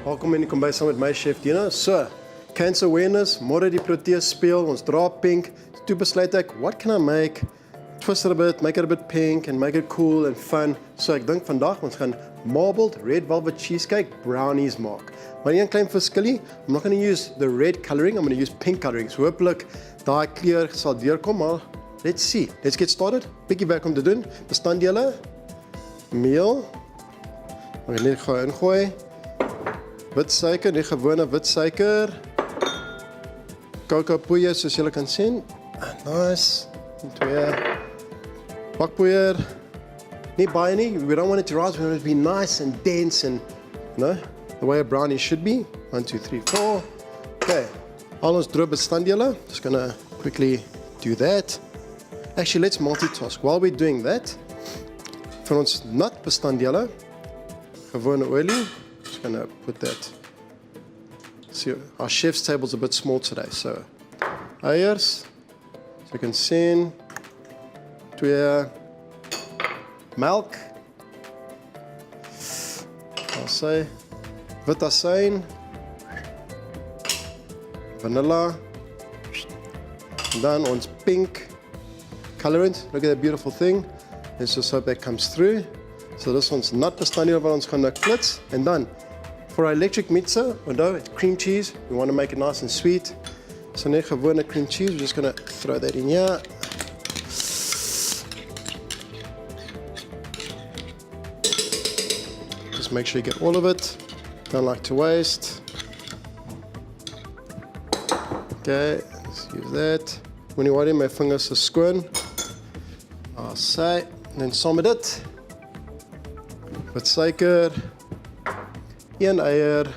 Welkom in die kombuis saam met my chef Dino. So, cancer awareness, môre die Proteas speel, ons dra pink. Toe besluit ek, what can I make? Twist it a bit, make it a bit pink and make it cool and fun. So ek dink vandag ons gaan marbled red velvet cheesecake brownies maak. Maar een klein verskillie, I'm not going to use the red coloring, I'm going to use pink coloring. So hopelik daai kleur sal deurkom, maar let's see. Let's get started. Bietjie werk om te doen. Bestanddele: meel. Ek gaan net gou ingooi. Wit suiker, nie gewone wit suiker. Kokopoeier soos julle kan sien. Nice. En twee. Bakpoeier. Nie baie nie. We don't want it to rise. We want it to be nice and dense and, you know, the way a brownie should be. 1, 2, 3, 4. Okay. Al ons droë bestanddele. Just gonna quickly do that. Actually, let's multitask. While we're doing that, vir ons nat bestanddele, gewone olie, just gonna put that. See, our chef's table's a bit small today, so eiers, so you can see, 2 melk, I'll say, wit asyn, vanilla, and then ons pink colorant. Look at that beautiful thing. Let's just hope that comes through. So this one's nut bestanddeel wat ons gaan nou klits, and then for our electric mixer, although it's cream cheese, we want to make it nice and sweet. So net gewone cream cheese, we're just going to throw that in here. Just make sure you get all of it. Don't like to waste. Okay, let's use that. When you want my fingers to squirm, I'll say, and then saam met dit. Wat suiker. 1 eier,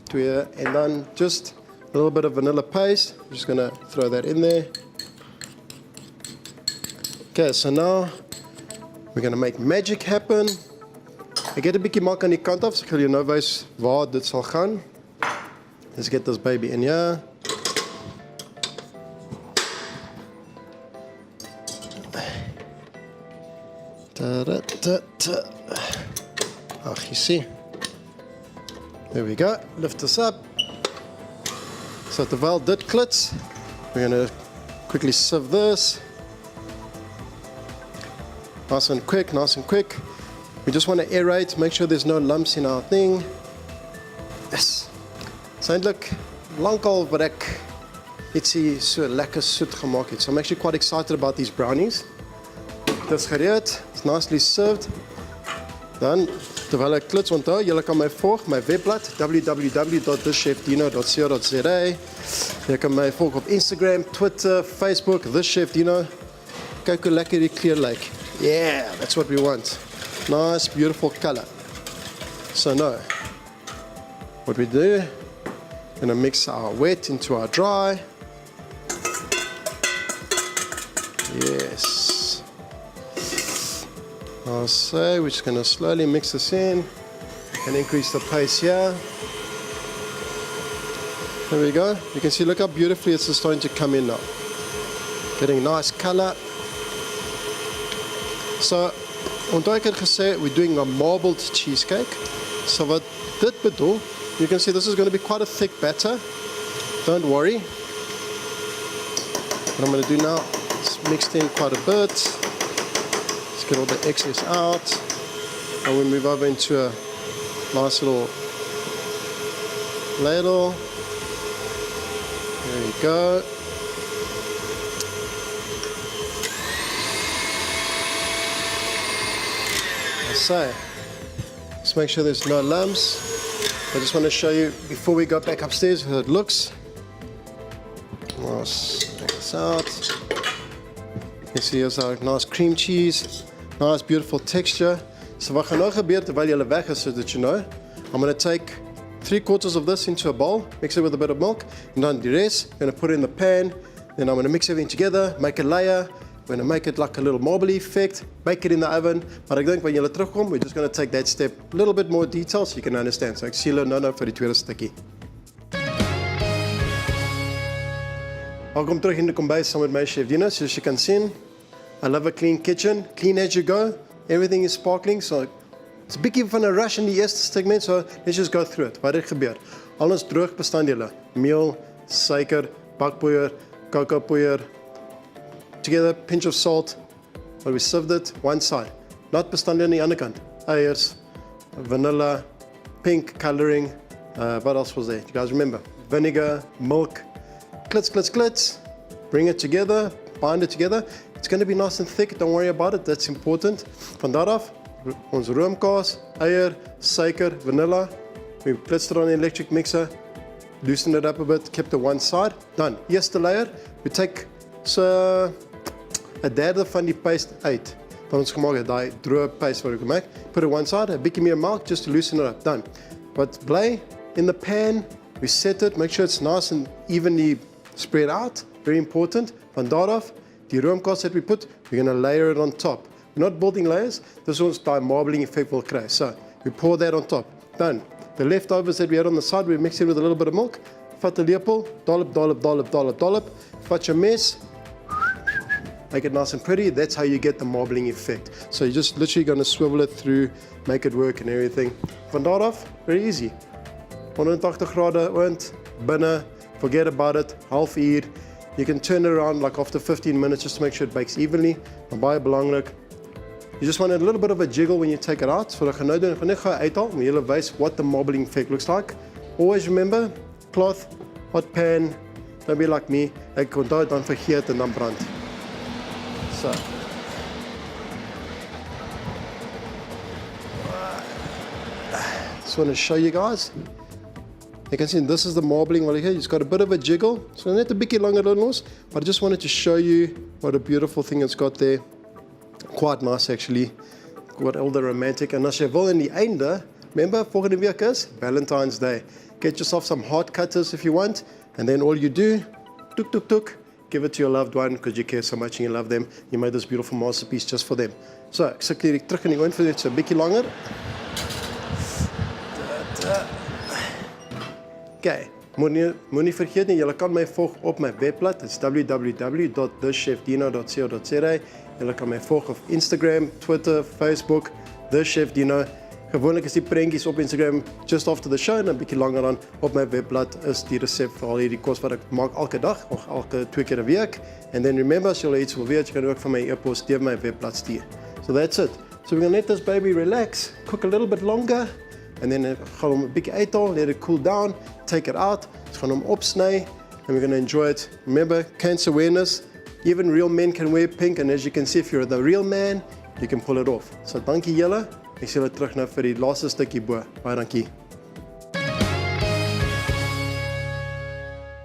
2, and then just a little bit of vanilla paste. I'm just going to throw that in there. Okay, so now we're going to make magic happen. Ek het 'n bietjie maak aan die kant af, so ek gaan julle nou wys waar dit sal gaan. Let's get this baby in here. You see, there we go. Lift this up. So terwyl dit klits, we're going to quickly sieve this. Nice and quick, nice and quick. We just want to aerate, make sure there's no lumps in our thing. Yes. So eintlik lankal wat ek ietsie so lekker soet gemaak het. So I'm actually quite excited about these brownies. Dit's gereed. It's nicely served. Dan terwyl ek klits onthou, julle kan my volg, my webblad www.thischefdino.co.za. Jy kan my volg op Instagram, Twitter, Facebook, thischefdino. Kyk hoe lekker die kleur lyk. Yeah, that's what we want. Nice, beautiful color. So now, what we do, we're gonna mix our wet into our dry. Yes. I'll say we're just going to slowly mix this in and increase the pace here. There we go. You can see, look how beautifully it's starting to come in now. Getting nice color. So, onthou ek het gesê we're doing a marbled cheesecake. So wat dit bedoel, you can see this is going to be quite a thick batter. Don't worry. What I'm going to do now is mix in quite a bit. Get all the excess out, and we move over into a nice little ladle. There you go. I say, just make sure there's no lumps. I just want to show you before we go back upstairs how it looks. Let's take this out. You can see here's our nice cream cheese. Nice, beautiful texture. So wat gaan nou gebeur terwyl julle weg is, so that you know, I'm going to take 3/4 of this into a bowl, mix it with a bit of milk, and then the rest, I'm going to put it in the pan, then I'm going to mix everything together, make a layer, we're going to make it like a little marbly effect, bake it in the oven, but ek dink wanneer julle terugkom, we're just going to take that step a little bit more detail so you can understand. So ek sien julle nou vir die tweede stukkie. Welkom terug in die kombuis saam met my chef Dino. Soos jy kan sien, I love a clean kitchen, clean as you go. Everything is sparkling, so It's 'n bietjie van 'n rush in die eerste segment, so let's just go through it. Wat het gebeur? Al ons droog bestanddele, meel, suiker, bakpoeier, kokopoeier, together, pinch of salt, but we served it one side. Not bestanddele aan die ander kant. Eiers, vanilla, pink coloring, what else was there? You guys remember? Vinegar, milk, klits, bring it together, bind it together. It's going to be nice and thick, don't worry about it, that's important. Van daar af, ons roomkaas, eier, suiker, vanilla. We blitzed it on the electric mixer, loosened it up a bit, kept it one side. Done. Eerste layer, we take so 'n derde van die paste uit. Van ons gemaak het, daai droë paste wat ek gemaak. Put it one side, 'n bietjie meer milk just to loosen it up. Done. Wat bly in the pan, we set it, make sure it's nice and evenly spread out. Very important. Van daar af, die roomkaas that we put, we're going to layer it on top. We're not building layers, this is ons daai marbling effect wil kry. So, we pour that on top. Done. The leftovers that we had on the side, we mix it with a little bit of milk. Vat 'n lepel, dollop. Vat your mess. Make it nice and pretty. That's how you get the marbling effect. So you're just literally going to swivel it through, make it work and everything. Van daar af, very easy. 180 grade oond, binne, forget about it, half uur. You can turn it around like after 15 minutes just to make sure it bakes evenly. Maar baie belangrik. You just want a little bit of a jiggle when you take it out. So wat ek gaan nou doen, ek gaan net gou uithaal om julle wys what the marbling effect looks like. Always remember, cloth, hot pan, don't be like me. Ek onthou dan vergeet en dan brand. So. Just want to show you guys. You can see this is the marbling right here. It's got a bit of a jiggle. So net 'n bietjie langer dan ons, but I just wanted to show you what a beautiful thing it's got there. Quite nice actually. Got all the romantic. En as jy wil in die einde, remember volgende week is Valentine's Day. Get yourself some heart cutters if you want, and then all you do, tuk, give it to your loved one because you care so much and you love them. You made this beautiful masterpiece just for them. So, ek sit hier terug in die oond vir net so 'n bietjie langer. Okay, moenie vergeet nie, julle kan my volg op my webblad. Dit's www.thechefdino.co.za. Julle kan my volg op Instagram, Twitter, Facebook, The Chef Dino. Gewoonlik is die prentjies op Instagram just after the show en 'n bietjie langer dan op my webblad is die resep vir al hierdie kos wat ek maak elke dag of elke 2 keer 'n week. And then remember, as julle iets wil weet, jy kan ook van my e-pos deur my webblad stuur. So that's it. So we're going to let this baby relax, cook a little bit longer, and then gaan hom 'n bietjie uithaal, let it cool down, take it out, ons gaan hom opsny, and we're going to enjoy it. Remember, cancer awareness, even real men can wear pink, and as you can see, if you're the real man, you can pull it off. So dankie julle, ek sien julle terug nou vir die laaste stukkie bo. Baie dankie.